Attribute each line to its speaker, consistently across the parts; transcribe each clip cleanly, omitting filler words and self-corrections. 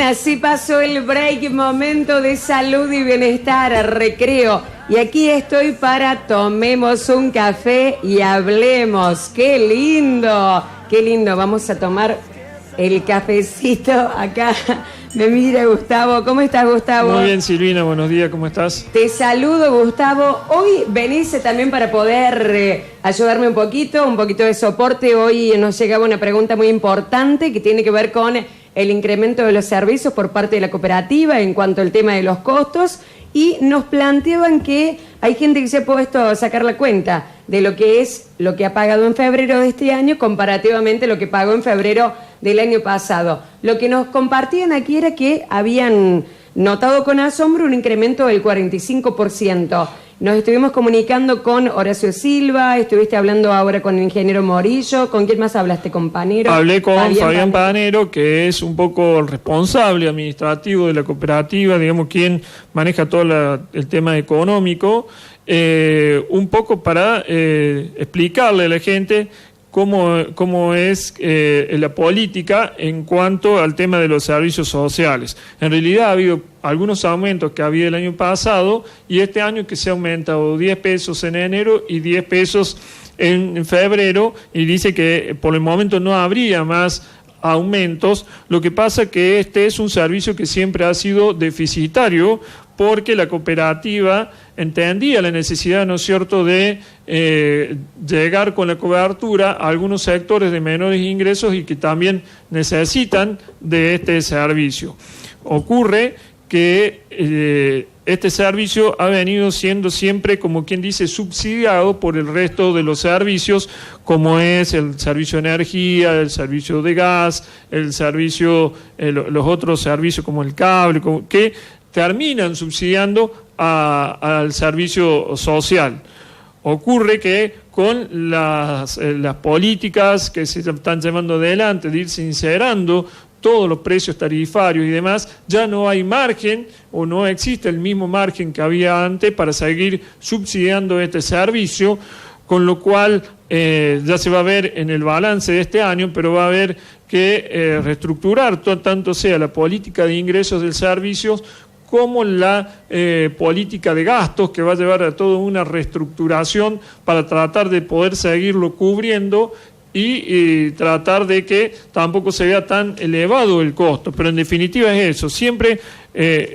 Speaker 1: así pasó el break, momento de salud y bienestar, recreo. Y aquí estoy para tomemos un café y hablemos. ¡Qué lindo! ¡Qué lindo! Vamos a tomar el cafecito acá. Me mira Gustavo. ¿Cómo estás, Gustavo?
Speaker 2: Muy bien, Silvina. Buenos días. ¿Cómo estás?
Speaker 1: Te saludo, Gustavo. Hoy venís también para poder ayudarme un poquito de soporte. Hoy nos llegaba una pregunta muy importante que tiene que ver con el incremento de los servicios por parte de la cooperativa en cuanto al tema de los costos. Y nos planteaban que hay gente que se ha puesto a sacar la cuenta de lo que ha pagado en febrero de este año comparativamente a lo que pagó en febrero del año pasado. Lo que nos compartían aquí era que habían notado con asombro un incremento del 45%. Nos estuvimos comunicando con Horacio Silva, estuviste hablando ahora con el ingeniero Morillo. ¿Con quién más hablaste, compañero?
Speaker 2: Hablé con Fabián Panero, que es un poco el responsable administrativo de la cooperativa, digamos, quien maneja todo el tema económico, un poco para explicarle a la gente cómo es la política en cuanto al tema de los servicios sociales. En realidad ha habido algunos aumentos que había el año pasado y este año que se ha aumentado 10 pesos en enero y 10 pesos en febrero, y dice que por el momento no habría más aumentos. Lo que pasa que este es un servicio que siempre ha sido deficitario porque la cooperativa entendía la necesidad, ¿no es cierto?, de llegar con la cobertura a algunos sectores de menores ingresos y que también necesitan de este servicio. Ocurre que este servicio ha venido siendo siempre, como quien dice, subsidiado por el resto de los servicios, como es el servicio de energía, el servicio de gas, el servicio, los otros servicios como el cable, que terminan subsidiando al servicio social. Ocurre que con las políticas que se están llevando adelante de ir sincerando todos los precios tarifarios y demás, ya no hay margen o no existe el mismo margen que había antes para seguir subsidiando este servicio, con lo cual ya se va a ver en el balance de este año, pero va a haber que reestructurar tanto sea la política de ingresos del servicio como la política de gastos, que va a llevar a toda una reestructuración para tratar de poder seguirlo cubriendo y tratar de que tampoco se vea tan elevado el costo. Pero en definitiva es eso, siempre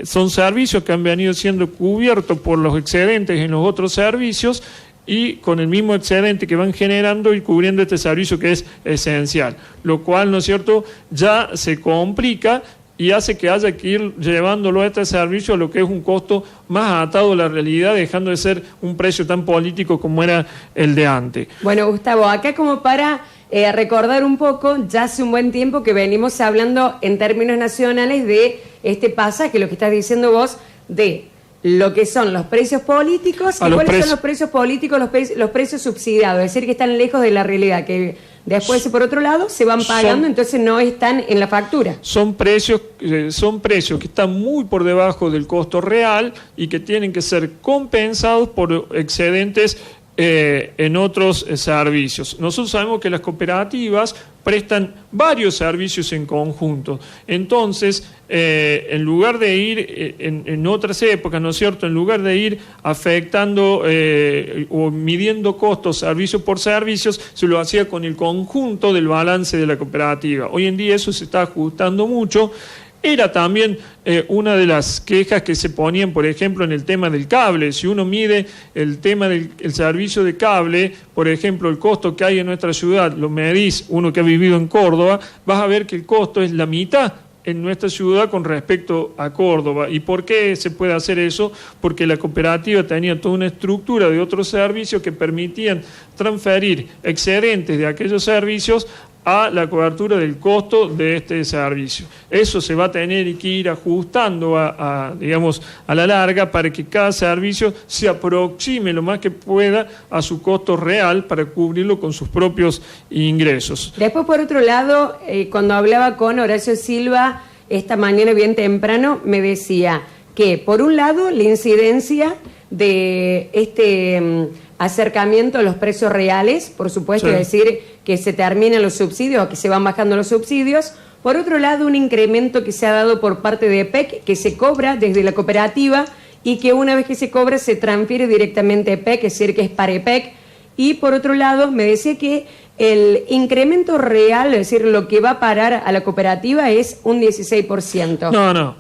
Speaker 2: son servicios que han venido siendo cubiertos por los excedentes en los otros servicios y con el mismo excedente que van generando y cubriendo este servicio que es esencial, lo cual, ¿no es cierto?, ya se complica y hace que haya que ir llevándolo a este servicio a lo que es un costo más atado a la realidad, dejando de ser un precio tan político como era el de antes.
Speaker 1: Bueno, Gustavo, acá como para recordar un poco, ya hace un buen tiempo que venimos hablando en términos nacionales de este pasaje, lo que estás diciendo vos, de lo que son los precios políticos y cuáles son los precios políticos, los precios subsidiados, es decir, que están lejos de la realidad, que después, por otro lado, se van pagando, entonces no están en la factura. Son precios
Speaker 2: que están muy por debajo del costo real y que tienen que ser compensados por excedentes en otros servicios. Nosotros sabemos que las cooperativas prestan varios servicios en conjunto. Entonces, en lugar de ir en otras épocas, ¿no es cierto?, en lugar de ir afectando o midiendo costos servicio por servicios, se lo hacía con el conjunto del balance de la cooperativa. Hoy en día eso se está ajustando mucho. Era también una de las quejas que se ponían, por ejemplo, en el tema del cable. Si uno mide el tema del servicio de cable, por ejemplo, el costo que hay en nuestra ciudad, lo medís, uno que ha vivido en Córdoba, vas a ver que el costo es la mitad en nuestra ciudad con respecto a Córdoba. ¿Y por qué se puede hacer eso? Porque la cooperativa tenía toda una estructura de otros servicios que permitían transferir excedentes de aquellos servicios a la cobertura del costo de este servicio. Eso se va a tener que ir ajustando digamos, a la larga para que cada servicio se aproxime lo más que pueda a su costo real para cubrirlo con sus propios ingresos.
Speaker 1: Después, por otro lado, cuando hablaba con Horacio Silva esta mañana bien temprano, me decía que, por un lado, la incidencia de este acercamiento a los precios reales, por supuesto, sí, es decir, que se terminan los subsidios o que se van bajando los subsidios. Por otro lado, un incremento que se ha dado por parte de EPEC, que se cobra desde la cooperativa y que una vez que se cobra se transfiere directamente a EPEC, es decir, que es para EPEC. Y por otro lado, me decía que el incremento real, es decir, lo que va a parar a la cooperativa es un 16%.
Speaker 2: No.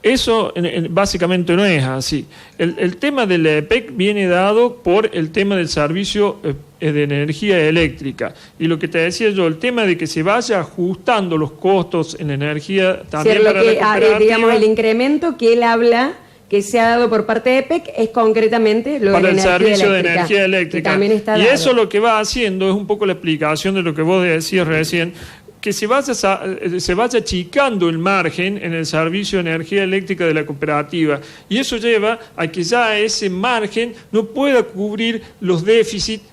Speaker 2: Eso básicamente no es así. El tema de la EPEC viene dado por el tema del servicio de energía eléctrica. Y lo que te decía yo, el tema de que se vaya ajustando los costos en la energía también para la cooperativa.
Speaker 1: Digamos, el incremento que él habla que se ha dado por parte de EPEC es concretamente lo
Speaker 2: para
Speaker 1: de la
Speaker 2: el servicio de energía eléctrica.
Speaker 1: También está
Speaker 2: y
Speaker 1: dado.
Speaker 2: eso lo que va haciendo es un poco la explicación de lo que vos decías recién, que se vaya achicando el margen en el servicio de energía eléctrica de la cooperativa. Y eso lleva a que ya ese margen no pueda cubrir los déficits,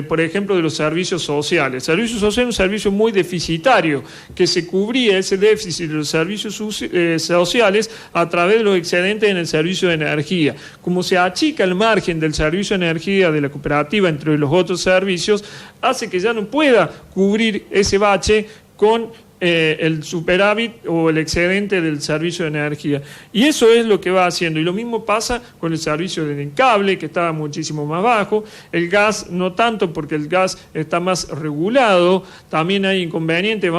Speaker 2: por ejemplo, de los servicios sociales. El servicio social es un servicio muy deficitario, que se cubría ese déficit de los servicios sociales a través de los excedentes en el servicio de energía. Como se achica el margen del servicio de energía de la cooperativa entre los otros servicios, hace que ya no pueda cubrir ese bache con el superávit o el excedente del servicio de energía. Y eso es lo que va haciendo. Y lo mismo pasa con el servicio del cable, que estaba muchísimo más bajo. El gas no tanto, porque el gas está más regulado. También hay inconvenientes.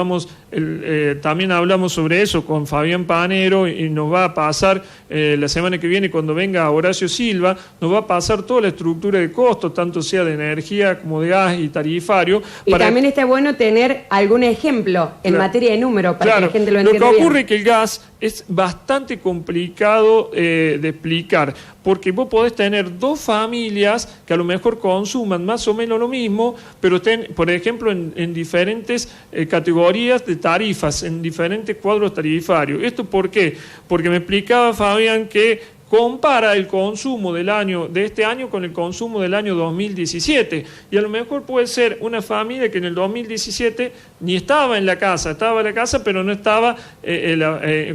Speaker 2: También hablamos sobre eso con Fabián Panero y nos va a pasar la semana que viene, cuando venga Horacio Silva, nos va a pasar toda la estructura de costos, tanto sea de energía como de gas y tarifario.
Speaker 1: Y también está bueno tener algún ejemplo en materia de número para que la gente lo entienda.
Speaker 2: Lo que ocurre es que el gas es bastante complicado de explicar, porque vos podés tener dos familias que a lo mejor consuman más o menos lo mismo, pero estén, por ejemplo, en diferentes categorías de tarifas, en diferentes cuadros tarifarios. ¿Esto por qué? Porque me explicaba Fabián que compara el consumo de este año con el consumo del año 2017, y a lo mejor puede ser una familia que en el 2017 ni estaba en la casa, estaba en la casa pero no estaba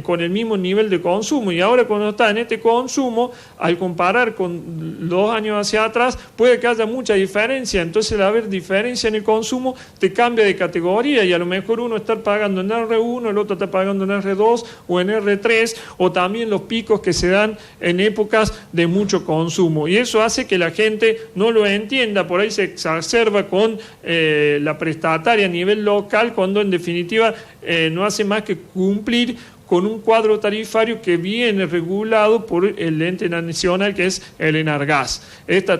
Speaker 2: con el mismo nivel de consumo, y ahora cuando está en este consumo, al comparar con 2 años hacia atrás, puede que haya mucha diferencia. Entonces, al haber diferencia en el consumo, te cambia de categoría, y a lo mejor uno está pagando en R1, el otro está pagando en R2 o en R3, o también los picos que se dan en épocas de mucho consumo, y eso hace que la gente no lo entienda. Por ahí se exacerba con la prestataria a nivel local, cuando en definitiva no hace más que cumplir con un cuadro tarifario que viene regulado por el ente nacional, que es el Enargas.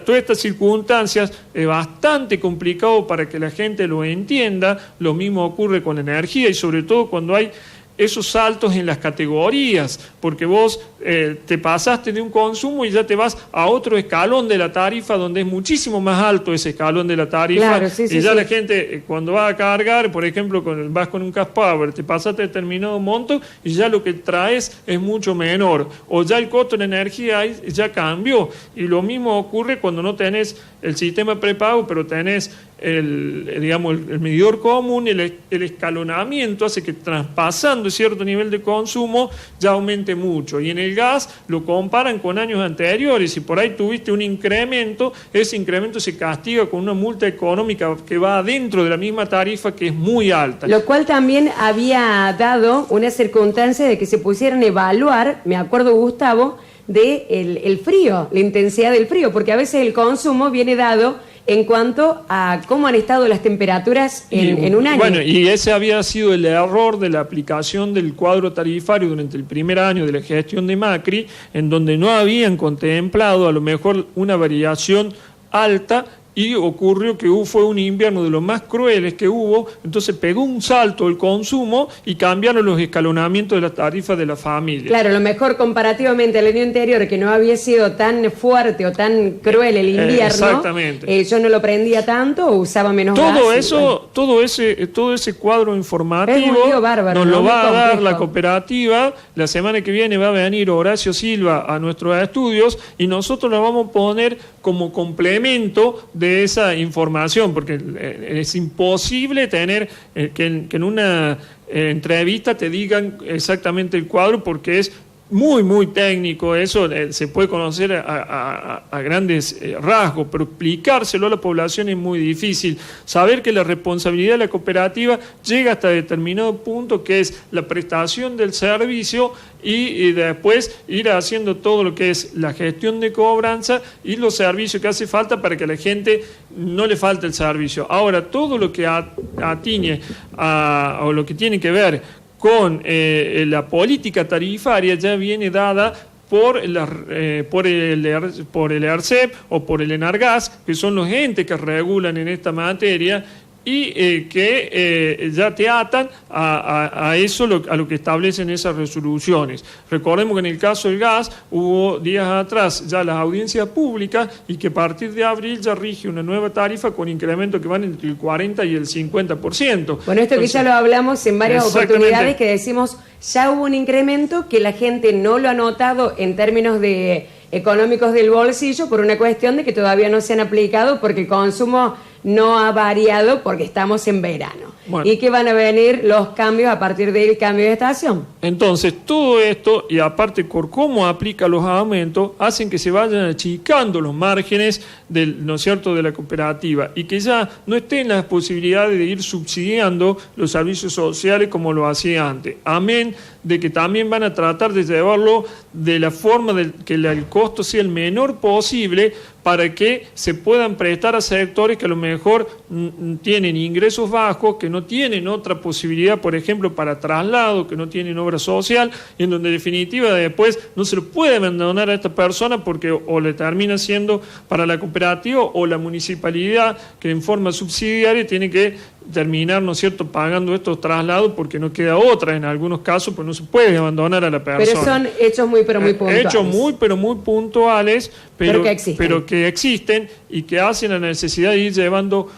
Speaker 2: Todas estas circunstancias es bastante complicado para que la gente lo entienda. Lo mismo ocurre con la energía, y sobre todo cuando hay esos saltos en las categorías, porque vos te pasaste de un consumo y ya te vas a otro escalón de la tarifa, donde es muchísimo más alto ese escalón de la tarifa.
Speaker 1: Claro, sí,
Speaker 2: y ya la gente, cuando va a cargar, por ejemplo, vas con un Gas Power, te pasaste determinado monto y ya lo que traes es mucho menor, o ya el costo de la energía ya cambió. Y lo mismo ocurre cuando no tenés el sistema prepago, pero tenés el medidor común. El escalonamiento hace que, traspasando cierto nivel de consumo, ya aumente mucho. Y en el gas lo comparan con años anteriores, y por ahí tuviste un incremento. Ese incremento se castiga con una multa económica que va dentro de la misma tarifa, que es muy alta.
Speaker 1: Lo cual también había dado una circunstancia de que se pusieran a evaluar, me acuerdo, Gustavo, de el frío, la intensidad del frío, porque a veces el consumo viene dado en cuanto a cómo han estado las temperaturas en un año.
Speaker 2: Bueno, y ese había sido el error de la aplicación del cuadro tarifario durante el primer año de la gestión de Macri, en donde no habían contemplado a lo mejor una variación alta, y ocurrió que fue un invierno de los más crueles que hubo. Entonces pegó un salto el consumo y cambiaron los escalonamientos de las tarifas de la familia.
Speaker 1: Claro, a lo mejor comparativamente al año anterior, que no había sido tan fuerte o tan cruel el invierno,
Speaker 2: exactamente.
Speaker 1: Yo no lo prendía tanto o usaba menos gas.
Speaker 2: Todo ese cuadro informativo
Speaker 1: bárbaro,
Speaker 2: nos lo va a dar
Speaker 1: complejo.
Speaker 2: la cooperativa. La semana que viene va a venir Horacio Silva a nuestros estudios, y nosotros lo vamos a poner como complemento de esa información, porque es imposible tener que en una entrevista te digan exactamente el cuadro, porque es muy, muy técnico, eso se puede conocer a grandes rasgos, pero explicárselo a la población es muy difícil. Saber que la responsabilidad de la cooperativa llega hasta determinado punto, que es la prestación del servicio, y después ir haciendo todo lo que es la gestión de cobranza y los servicios que hace falta para que a la gente no le falte el servicio. Ahora, todo lo que atiñe o lo que tiene que ver con la política tarifaria ya viene dada por el ERCEP o por el ENARGAS, que son los entes que regulan en esta materia, y que ya te atan a eso, a lo que establecen esas resoluciones. Recordemos que en el caso del gas hubo días atrás ya las audiencias públicas, y que a partir de abril ya rige una nueva tarifa con incrementos que van entre el 40 y el 50%.
Speaker 1: Bueno, esto que ya lo hablamos en varias oportunidades, que decimos ya hubo un incremento que la gente no lo ha notado en términos de económicos del bolsillo, por una cuestión de que todavía no se han aplicado porque el consumo no ha variado porque estamos en verano. Bueno, y que van a venir los cambios a partir del cambio de estación.
Speaker 2: Entonces, todo esto, y aparte por cómo aplica los aumentos, hacen que se vayan achicando los márgenes ¿no es cierto?, de la cooperativa, y que ya no estén las posibilidades de ir subsidiando los servicios sociales como lo hacía antes. Amén de que también van a tratar de llevarlo de la forma de que el costo sea el menor posible, para que se puedan prestar a sectores que a lo mejor tienen ingresos bajos, que no tienen otra posibilidad, por ejemplo, para traslado, que no tienen obra social, y en donde en definitiva después no se lo puede abandonar a esta persona, porque o le termina siendo para la cooperativa o la municipalidad, que en forma subsidiaria tiene que terminar, ¿no es cierto?, pagando estos traslados, porque no queda otra en algunos casos, pues no se puede abandonar a la persona.
Speaker 1: Pero son hechos muy puntuales.
Speaker 2: Hechos muy puntuales, pero que existen y que hacen la necesidad de ir llevando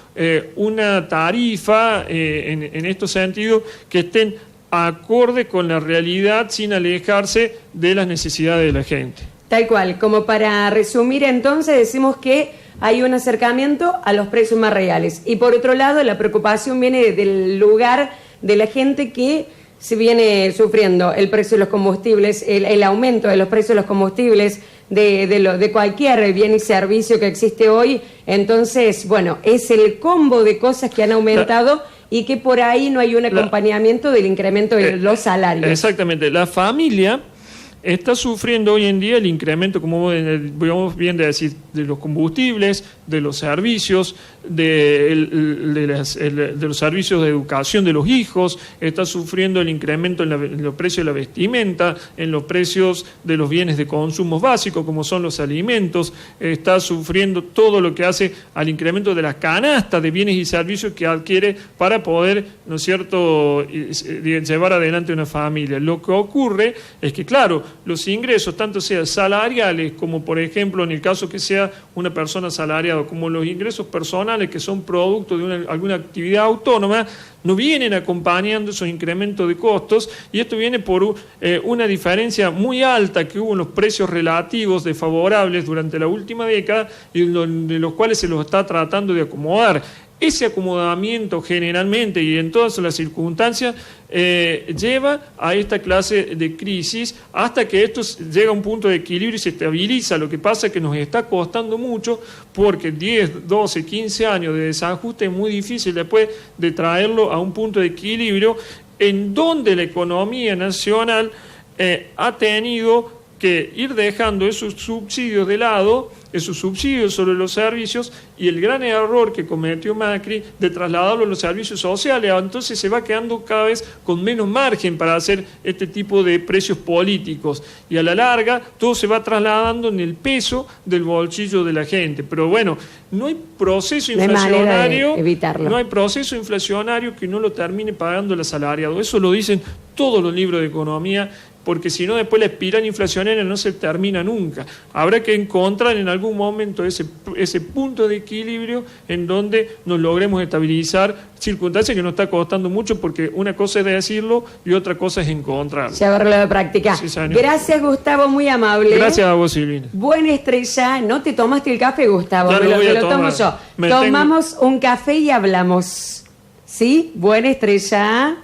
Speaker 2: una tarifa en estos sentidos que estén acorde con la realidad, sin alejarse de las necesidades de la gente.
Speaker 1: Tal cual. Como para resumir, entonces, decimos que hay un acercamiento a los precios más reales. Y por otro lado, la preocupación viene del lugar de la gente que se viene sufriendo el precio de los combustibles, el aumento de los precios de los combustibles, de cualquier bien y servicio que existe hoy. Entonces, bueno, es el combo de cosas que han aumentado y que por ahí no hay un acompañamiento del incremento de los salarios.
Speaker 2: Exactamente. La familia está sufriendo hoy en día el incremento, como vos bien de decir, de los combustibles, de los servicios, de los servicios de educación de los hijos, está sufriendo el incremento en los precios de la vestimenta, en los precios de los bienes de consumo básicos, como son los alimentos, está sufriendo todo lo que hace al incremento de la canasta de bienes y servicios que adquiere para poder, ¿no es cierto?, llevar adelante una familia. Lo que ocurre es que, claro, los ingresos, tanto sean salariales, como por ejemplo en el caso que sea una persona asalariada, como los ingresos personales que son producto de alguna actividad autónoma, no vienen acompañando esos incrementos de costos, y esto viene por una diferencia muy alta que hubo en los precios relativos desfavorables durante la última década, y de los cuales se los está tratando de acomodar. Ese acomodamiento generalmente y en todas las circunstancias lleva a esta clase de crisis, hasta que esto llega a un punto de equilibrio y se estabiliza. Lo que pasa es que nos está costando mucho, porque 10, 12, 15 años de desajuste es muy difícil después de traerlo a un punto de equilibrio en donde la economía nacional ha tenido que ir dejando esos subsidios de lado, esos subsidios sobre los servicios, y el gran error que cometió Macri de trasladarlo a los servicios sociales. Entonces se va quedando cada vez con menos margen para hacer este tipo de precios políticos, y a la larga todo se va trasladando en el peso del bolsillo de la gente. Pero bueno, no hay proceso inflacionario, no hay proceso inflacionario que no lo termine pagando el asalariado. Eso lo dicen todos los libros de economía, porque si no después la espiral inflacionaria no se termina nunca. Habrá que encontrar en algún momento ese punto de equilibrio en donde nos logremos estabilizar, circunstancias que nos está costando mucho, porque una cosa es decirlo y otra cosa es encontrarlo.
Speaker 1: Llevarlo a la práctica. Sí, gracias, Gustavo, muy amable.
Speaker 2: Gracias a vos, Silvina.
Speaker 1: Buena estrella. ¿No te tomaste el café, Gustavo?
Speaker 2: Ya me lo tomo yo.
Speaker 1: Tomamos un café y hablamos. ¿Sí? Buena estrella.